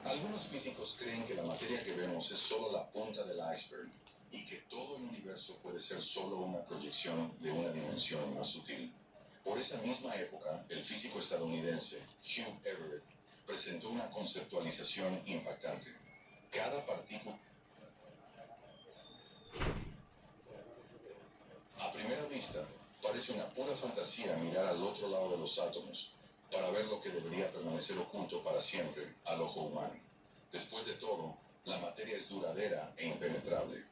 Algunos físicos creen que la materia que vemos es solo la punta del iceberg y que todo el universo puede ser solo una proyección de una dimensión más sutil. Por esa misma época, el físico estadounidense Hugh Everett presentó una conceptualización impactante. Cada partícula... A primera vista, parece una pura fantasía mirar al otro lado de los átomos para ver lo que debería permanecer oculto para siempre al ojo humano. Después de todo, la materia es duradera e impenetrable.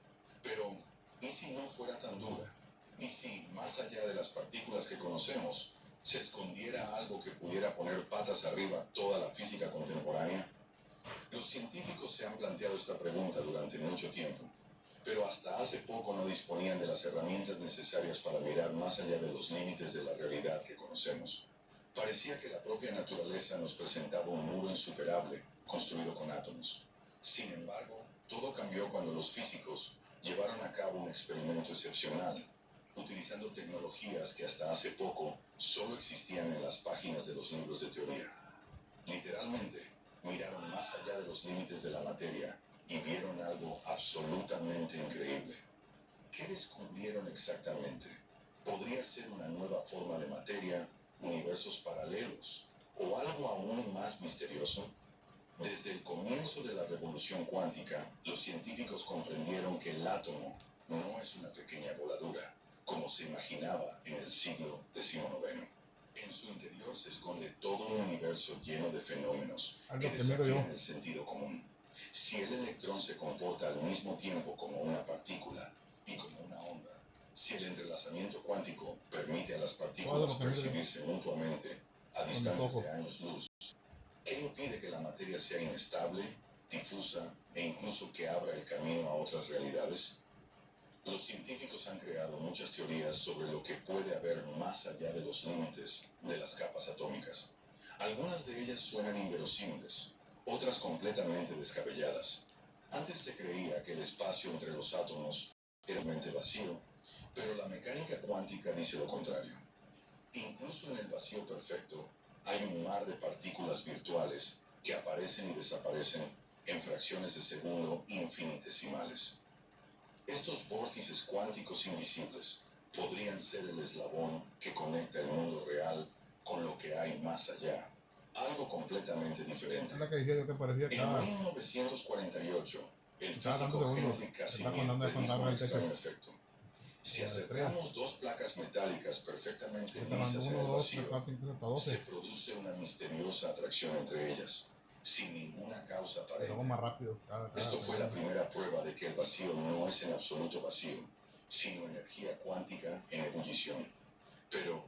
Pero, ¿y si no fuera tan dura? ¿Y si, más allá de las partículas que conocemos, se escondiera algo que pudiera poner patas arriba toda la física contemporánea? Los científicos se han planteado esta pregunta durante mucho tiempo, pero hasta hace poco no disponían de las herramientas necesarias para mirar más allá de los límites de la realidad que conocemos. Parecía que la propia naturaleza nos presentaba un muro insuperable, construido con átomos. Sin embargo, todo cambió cuando los físicos llevaron a cabo un experimento excepcional, utilizando tecnologías que hasta hace poco solo existían en las páginas de los libros de teoría. Literalmente, miraron más allá de los límites de la materia y vieron algo absolutamente increíble. ¿Qué descubrieron exactamente? ¿Podría ser una nueva forma de materia, universos paralelos o algo aún más misterioso? Desde el comienzo de la revolución cuántica, los científicos comprendieron que el átomo no es una pequeña voladura, como se imaginaba en el siglo XIX. En su interior se esconde todo un universo lleno de fenómenos que desafían el sentido común. Si el electrón se comporta al mismo tiempo como una partícula y como una onda, si el entrelazamiento cuántico permite a las partículas percibirse mutuamente a distancias de años luz, ¿qué impide que la materia sea inestable, difusa e incluso que abra el camino a otras realidades? Los científicos han creado muchas teorías sobre lo que puede haber más allá de los límites de las capas atómicas. Algunas de ellas suenan inverosímiles, otras completamente descabelladas. Antes se creía que el espacio entre los átomos era realmente vacío, pero la mecánica cuántica dice lo contrario. Incluso en el vacío perfecto hay un mar de partículas virtuales que aparecen y desaparecen en fracciones de segundo infinitesimales. Estos vórtices cuánticos invisibles podrían ser el eslabón que conecta el mundo real con lo que hay más allá. Algo completamente diferente. En 1948, el físico Henry Casimir predijo un extraño efecto. Si acercamos dos placas metálicas perfectamente lisas en el vacío, se produce una misteriosa atracción entre ellas, sin ninguna causa aparente. Esto fue la primera prueba de que el vacío no es en absoluto vacío, sino energía cuántica en ebullición. Pero,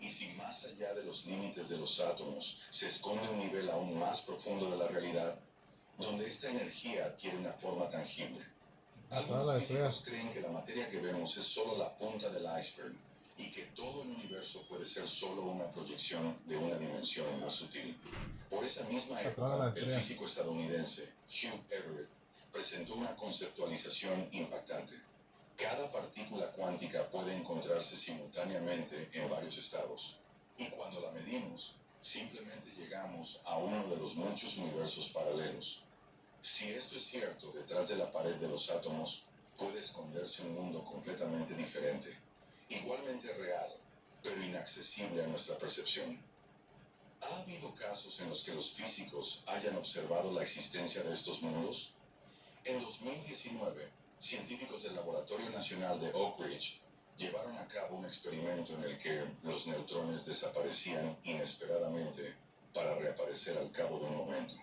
¿y si más allá de los límites de los átomos se esconde un nivel aún más profundo de la realidad, donde esta energía adquiere una forma tangible? Algunos físicos creen que la materia que vemos es solo la punta del iceberg y que todo el universo puede ser solo una proyección de una dimensión más sutil. Por esa misma época, el físico estadounidense Hugh Everett presentó una conceptualización impactante. Cada partícula cuántica puede encontrarse simultáneamente en varios estados, y cuando la medimos, simplemente llegamos a uno de los muchos universos paralelos. Si esto es cierto, detrás de la pared de los átomos puede esconderse un mundo completamente diferente, igualmente real, pero inaccesible a nuestra percepción. ¿Ha habido casos en los que los físicos hayan observado la existencia de estos mundos? En 2019, científicos del Laboratorio Nacional de Oak Ridge llevaron a cabo un experimento en el que los neutrones desaparecían inesperadamente para reaparecer al cabo de un momento.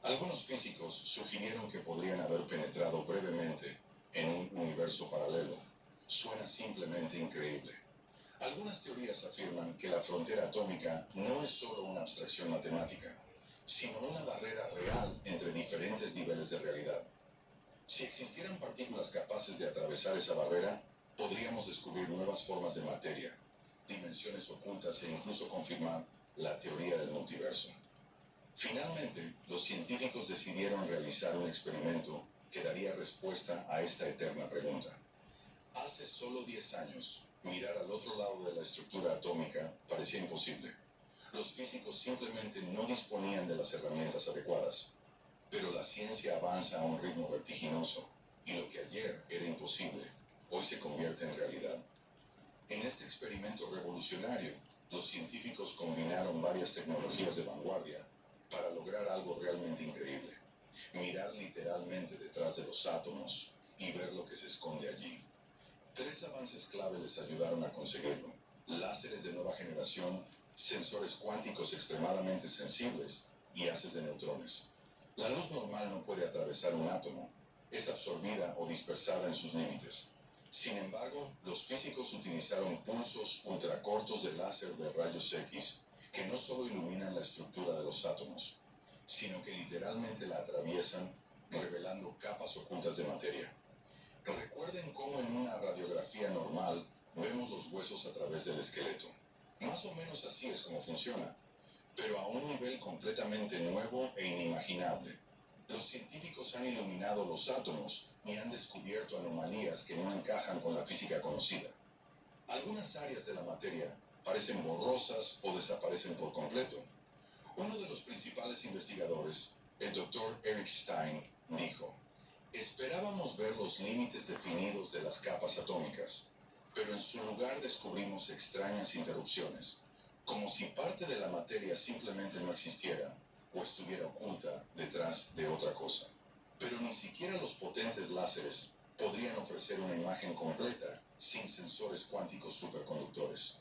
Algunos físicos sugirieron que podrían haber penetrado brevemente en un universo paralelo. Suena simplemente increíble. Algunas teorías afirman que la frontera atómica no es solo una abstracción matemática, sino una barrera real entre diferentes niveles de realidad. Si existieran partículas capaces de atravesar esa barrera, podríamos descubrir nuevas formas de materia, dimensiones ocultas e incluso confirmar la teoría del multiverso. Finalmente, los científicos decidieron realizar un experimento que daría respuesta a esta eterna pregunta. Hace solo 10 años, mirar al otro lado de la estructura atómica parecía imposible. Los físicos simplemente no disponían de las herramientas adecuadas. Pero la ciencia avanza a un ritmo vertiginoso, y lo que ayer era imposible, hoy se convierte en realidad. En este experimento revolucionario, los científicos combinaron varias tecnologías de vanguardia para lograr algo realmente increíble: mirar literalmente detrás de los átomos y ver lo que se esconde allí. Tres avances clave les ayudaron a conseguirlo: láseres de nueva generación, sensores cuánticos extremadamente sensibles y haces de neutrones. La luz normal no puede atravesar un átomo, es absorbida o dispersada en sus límites. Sin embargo, los físicos utilizaron pulsos ultracortos de láser de rayos X que no solo iluminan la estructura de los átomos, sino que literalmente la atraviesan, revelando capas ocultas de materia. Recuerden cómo en una radiografía normal vemos los huesos a través del esqueleto. Más o menos así es como funciona, pero a un nivel completamente nuevo e inimaginable. Los científicos han iluminado los átomos y han descubierto anomalías que no encajan con la física conocida. Algunas áreas de la materia parecen borrosas o desaparecen por completo. Uno de los principales investigadores, el Dr. Eric Stein, dijo: esperábamos ver los límites definidos de las capas atómicas, pero en su lugar descubrimos extrañas interrupciones, como si parte de la materia simplemente no existiera o estuviera oculta detrás de otra cosa. Pero ni siquiera los potentes láseres podrían ofrecer una imagen completa sin sensores cuánticos superconductores.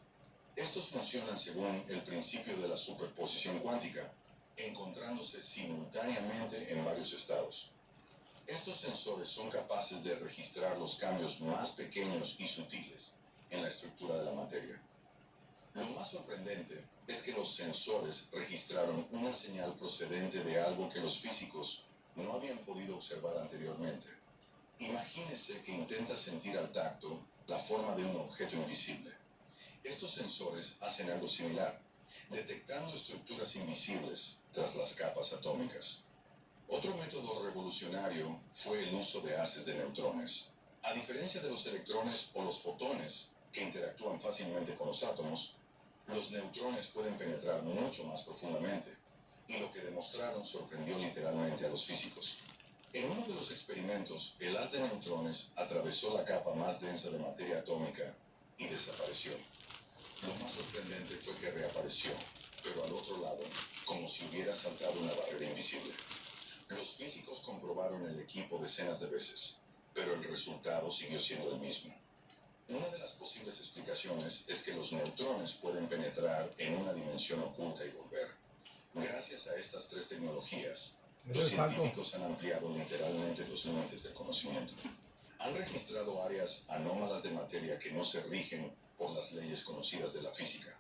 Estos funcionan según el principio de la superposición cuántica, encontrándose simultáneamente en varios estados. Estos sensores son capaces de registrar los cambios más pequeños y sutiles en la estructura de la materia. Lo más sorprendente es que los sensores registraron una señal procedente de algo que los físicos no habían podido observar anteriormente. Imagínese que intenta sentir al tacto la forma de un objeto invisible. Estos sensores hacen algo similar, detectando estructuras invisibles tras las capas atómicas. Otro método revolucionario fue el uso de haces de neutrones. A diferencia de los electrones o los fotones, que interactúan fácilmente con los átomos, los neutrones pueden penetrar mucho más profundamente, y lo que demostraron sorprendió literalmente a los físicos. En uno de los experimentos, el haz de neutrones atravesó la capa más densa de materia atómica y desapareció. Lo más sorprendente fue que reapareció, pero al otro lado, como si hubiera saltado una barrera invisible. Los físicos comprobaron el equipo decenas de veces, pero el resultado siguió siendo el mismo. Una de las posibles explicaciones es que los neutrones pueden penetrar en una dimensión oculta y volver. Gracias a estas tres tecnologías, los científicos han ampliado literalmente los límites del conocimiento. Han registrado áreas anómalas de materia que no se rigen por las leyes conocidas de la física.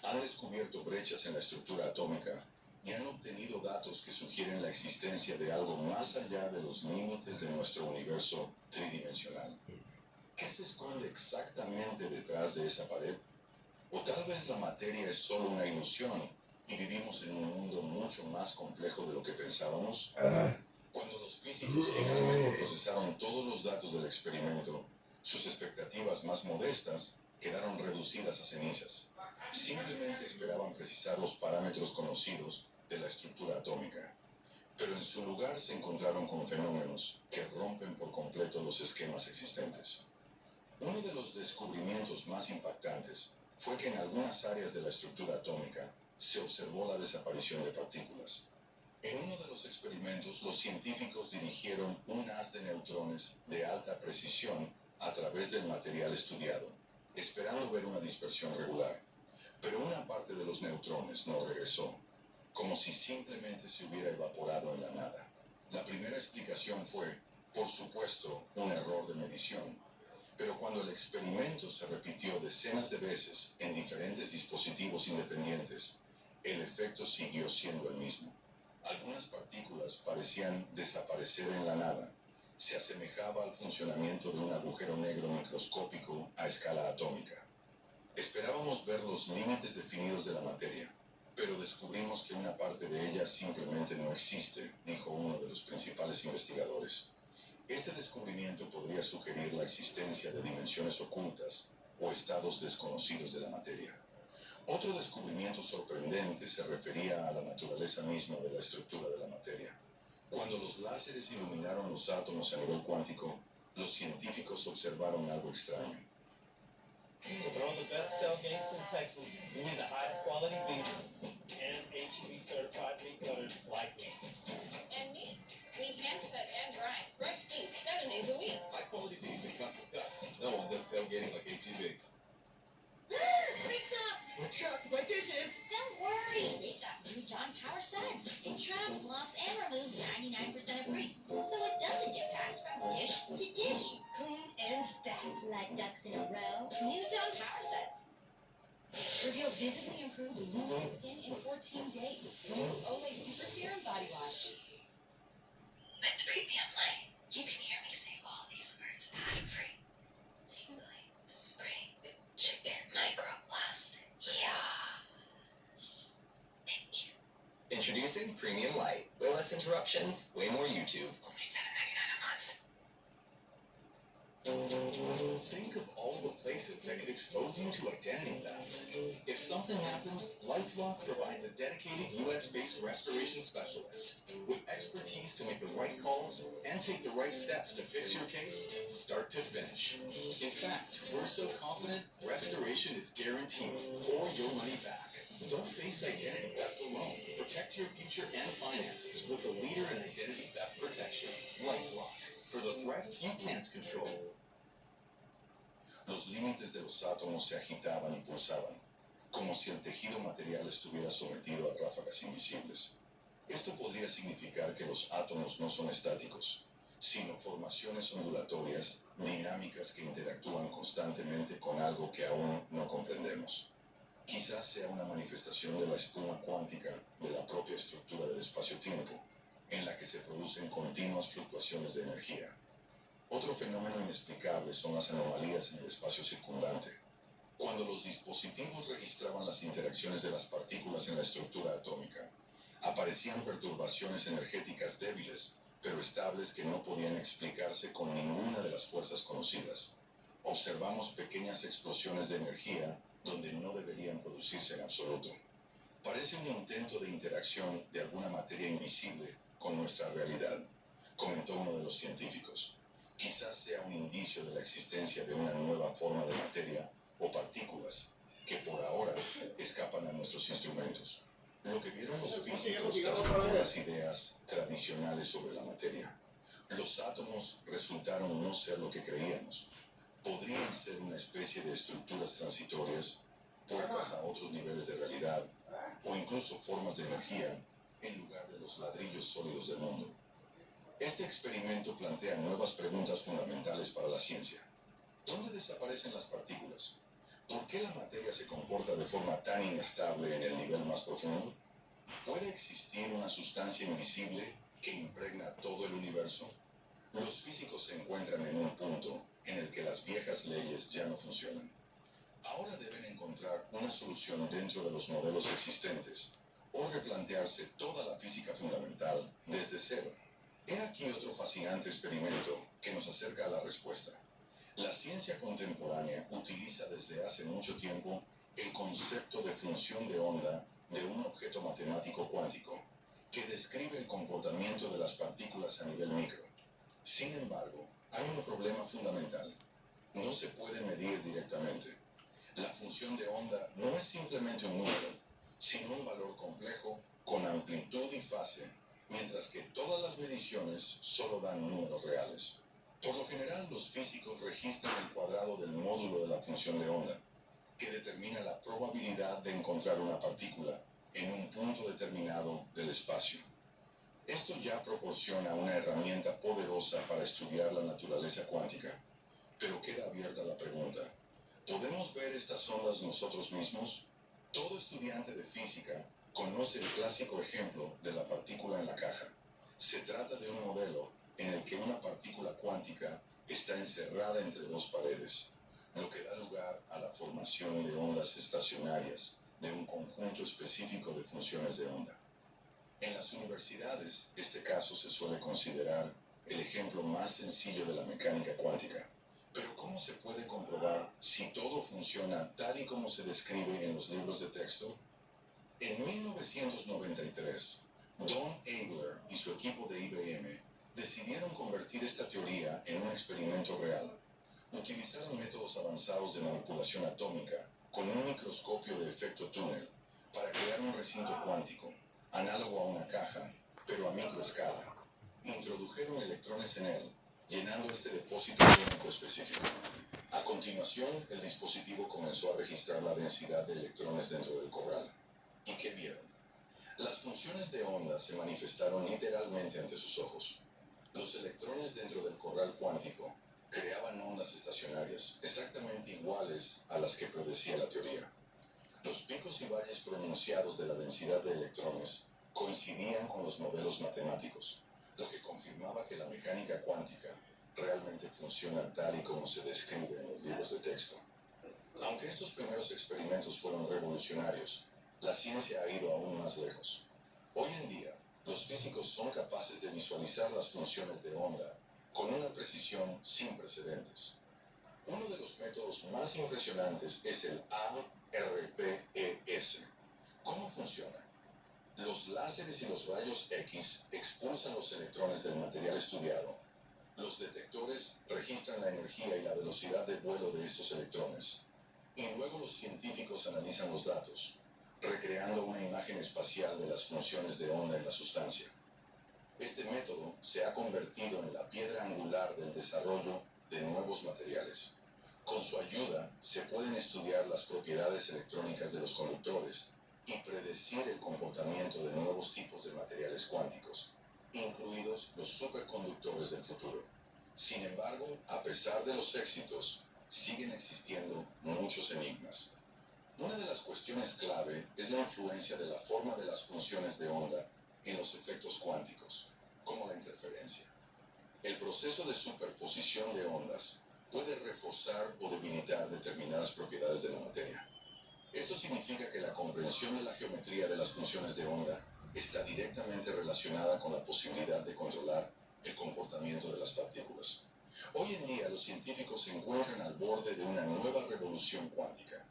Han descubierto brechas en la estructura atómica y han obtenido datos que sugieren la existencia de algo más allá de los límites de nuestro universo tridimensional. ¿Qué se esconde exactamente detrás de esa pared? O tal vez la materia es solo una ilusión y vivimos en un mundo mucho más complejo de lo que pensábamos. Cuando los físicos finalmente procesaron todos los datos del experimento, sus expectativas más modestas quedaron reducidas a cenizas. Simplemente esperaban precisar los parámetros conocidos de la estructura atómica, pero en su lugar se encontraron con fenómenos que rompen por completo los esquemas existentes. Uno de los descubrimientos más impactantes fue que en algunas áreas de la estructura atómica se observó la desaparición de partículas. En uno de los experimentos, los científicos dirigieron un haz de neutrones de alta precisión a través del material estudiado, esperando ver una dispersión regular. Pero una parte de los neutrones no regresó, como si simplemente se hubiera evaporado en la nada. La primera explicación fue, por supuesto, un error de medición. Pero cuando el experimento se repitió decenas de veces en diferentes dispositivos independientes, el efecto siguió siendo el mismo. Algunas partículas parecían desaparecer en la nada. Se asemejaba al funcionamiento de un agujero negro microscópico a escala atómica. Esperábamos ver los límites definidos de la materia, pero descubrimos que una parte de ella simplemente no existe, dijo uno de los principales investigadores. Este descubrimiento podría sugerir la existencia de dimensiones ocultas o estados desconocidos de la materia. Otro descubrimiento sorprendente se refería a la naturaleza misma de la estructura de la materia. Cuando Cuando los láseres iluminaron los átomos a nivel cuántico, los científicos observaron algo extraño. To throw the best tailgates in Texas, we need the highest quality beef and HEB certified meat cutters like me. And meat. We hand cut and grind fresh beef 7 days a week. High quality beef and custom cuts. No one does tailgating like HEB. Breaks up! We're trapped by dishes. Don't worry. They've got new John Power Suds. It traps, locks, and removes 99% of grease, so it doesn't get passed from dish to dish. Clean and stacked. Like ducks in a row. New John Power Suds. Reveal visibly improved luminous skin in 14 days. New Olay Super Serum Body Wash. With Premium Light, you can hear me say all these words ad-free. Tingly, spring, chicken, microplastic. Yes. Thank you. Introducing Premium Light. Way less interruptions, way more YouTube. Only $7.99 a month. Think of all the places that could expose you to identity theft. If something happens, LifeLock provides a dedicated US-based restoration specialist with expertise to make the right calls and take the right steps to fix your case, start to finish. In fact, we're so confident restoration is guaranteed or your money back. Don't face identity theft alone. Protect your future and finances with the leader in identity theft protection, LifeLock. For the threats you can't control. Los límites de los átomos se agitaban y pulsaban, como si el tejido material estuviera sometido a ráfagas invisibles. Esto podría significar que los átomos no son estáticos, sino formaciones ondulatorias, dinámicas que interactúan constantemente con algo que aún no comprendemos. Quizás sea una manifestación de la espuma cuántica de la propia estructura del espacio-tiempo, en la que se producen continuas fluctuaciones de energía. Otro fenómeno inexplicable son las anomalías en el espacio circundante. Cuando los dispositivos registraban las interacciones de las partículas en la estructura atómica, aparecían perturbaciones energéticas débiles, pero estables que no podían explicarse con ninguna de las fuerzas conocidas. Observamos pequeñas explosiones de energía donde no deberían producirse en absoluto. Parece un intento de interacción de alguna materia invisible con nuestra realidad, comentó uno de los científicos. Quizás sea un indicio de la existencia de una nueva forma de materia o partículas que por ahora escapan a nuestros instrumentos. Lo que vieron los físicos trascendió las ideas tradicionales sobre la materia. Los átomos resultaron no ser lo que creíamos. Podrían ser una especie de estructuras transitorias, puertas a otros niveles de realidad, o incluso formas de energía en lugar de los ladrillos sólidos del mundo. Este experimento plantea nuevas preguntas fundamentales para la ciencia. ¿Dónde desaparecen las partículas? ¿Por qué la materia se comporta de forma tan inestable en el nivel más profundo? ¿Puede existir una sustancia invisible que impregna todo el universo? Los físicos se encuentran en un punto en el que las viejas leyes ya no funcionan. Ahora deben encontrar una solución dentro de los modelos existentes o replantearse toda la física fundamental desde cero. He aquí otro fascinante experimento que nos acerca a la respuesta. La ciencia contemporánea utiliza desde hace mucho tiempo el concepto de función de onda de un objeto matemático cuántico que describe el comportamiento de las partículas a nivel micro. Sin embargo, hay un problema fundamental. No se puede medir directamente. La función de onda no es simplemente un número, sino un valor complejo con amplitud y fase, mientras que todas las mediciones solo dan números reales. Por lo general, los físicos registran el cuadrado del módulo de la función de onda, que determina la probabilidad de encontrar una partícula en un punto determinado del espacio. Esto ya proporciona una herramienta poderosa para estudiar la naturaleza cuántica, pero queda abierta la pregunta: ¿podemos ver estas ondas nosotros mismos? Todo estudiante de física conoce el clásico ejemplo de la partícula en la caja. Se trata de un modelo en el que una partícula cuántica está encerrada entre dos paredes, lo que da lugar a la formación de ondas estacionarias de un conjunto específico de funciones de onda. En las universidades, este caso se suele considerar el ejemplo más sencillo de la mecánica cuántica. Pero ¿cómo se puede comprobar si todo funciona tal y como se describe en los libros de texto? En 1993, Don Eigler y su equipo de IBM decidieron convertir esta teoría en un experimento real. Utilizaron métodos avanzados de manipulación atómica con un microscopio de efecto túnel para crear un recinto cuántico, análogo a una caja, pero a microescala. Introdujeron electrones en él, llenando este depósito iónico específico. A continuación, el dispositivo comenzó a registrar la densidad de electrones dentro del corral. ¿Y qué vieron? Las funciones de onda se manifestaron literalmente ante sus ojos. Los electrones dentro del corral cuántico creaban ondas estacionarias exactamente iguales a las que predecía la teoría. Los picos y valles pronunciados de la densidad de electrones coincidían con los modelos matemáticos, lo que confirmaba que la mecánica cuántica realmente funciona tal y como se describe en los libros de texto. Aunque estos primeros experimentos fueron revolucionarios, la ciencia ha ido aún más lejos. Hoy en día, los físicos son capaces de visualizar las funciones de onda con una precisión sin precedentes. Uno de los métodos más impresionantes es el ARPES. ¿Cómo funciona? Los láseres y los rayos X expulsan los electrones del material estudiado. Los detectores registran la energía y la velocidad de vuelo de estos electrones. Y luego los científicos analizan los datos, recreando una imagen espacial de las funciones de onda en la sustancia. Este método se ha convertido en la piedra angular del desarrollo de nuevos materiales. Con su ayuda se pueden estudiar las propiedades electrónicas de los conductores y predecir el comportamiento de nuevos tipos de materiales cuánticos, incluidos los superconductores del futuro. Sin embargo, a pesar de los éxitos, siguen existiendo muchos enigmas. Una de las cuestiones clave es la influencia de la forma de las funciones de onda en los efectos cuánticos, como la interferencia. El proceso de superposición de ondas puede reforzar o debilitar determinadas propiedades de la materia. Esto significa que la comprensión de la geometría de las funciones de onda está directamente relacionada con la posibilidad de controlar el comportamiento de las partículas. Hoy en día los científicos se encuentran al borde de una nueva revolución cuántica.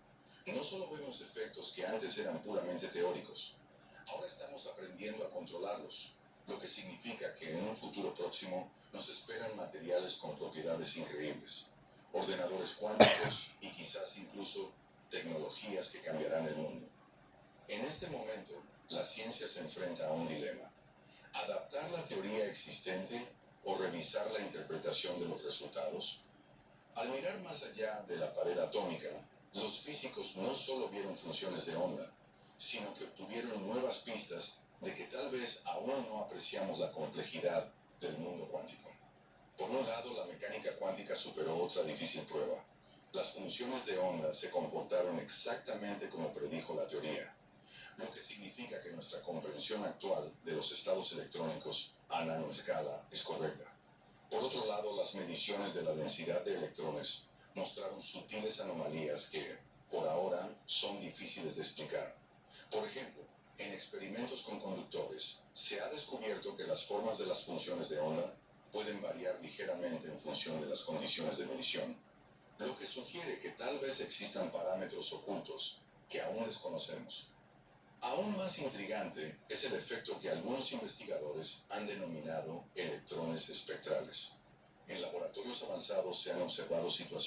Y no solo vemos efectos que antes eran puramente teóricos, ahora estamos aprendiendo a controlarlos, lo que significa que en un futuro próximo nos esperan materiales con propiedades increíbles, ordenadores cuánticos y quizás incluso tecnologías que cambiarán el mundo. En este momento, la ciencia se enfrenta a un dilema: adaptar la teoría existente o revisar la interpretación de los resultados. Al mirar más allá de la pared atómica, los físicos no solo vieron funciones de onda, sino que obtuvieron nuevas pistas de que tal vez aún no apreciamos la complejidad del mundo cuántico. Por un lado, la mecánica cuántica superó otra difícil prueba. Las funciones de onda se comportaron exactamente como predijo la teoría, lo que significa que nuestra comprensión actual de los estados electrónicos a nanoescala es correcta. Por otro lado, las mediciones de la densidad de electrones mostraron sutiles anomalías que, por ahora, son difíciles de explicar. Por ejemplo, en experimentos con conductores, se ha descubierto que las formas de las funciones de onda pueden variar ligeramente en función de las condiciones de medición, lo que sugiere que tal vez existan parámetros ocultos que aún desconocemos. Aún más intrigante es el efecto que algunos investigadores han denominado electrones espectrales. En laboratorios avanzados se han observado situaciones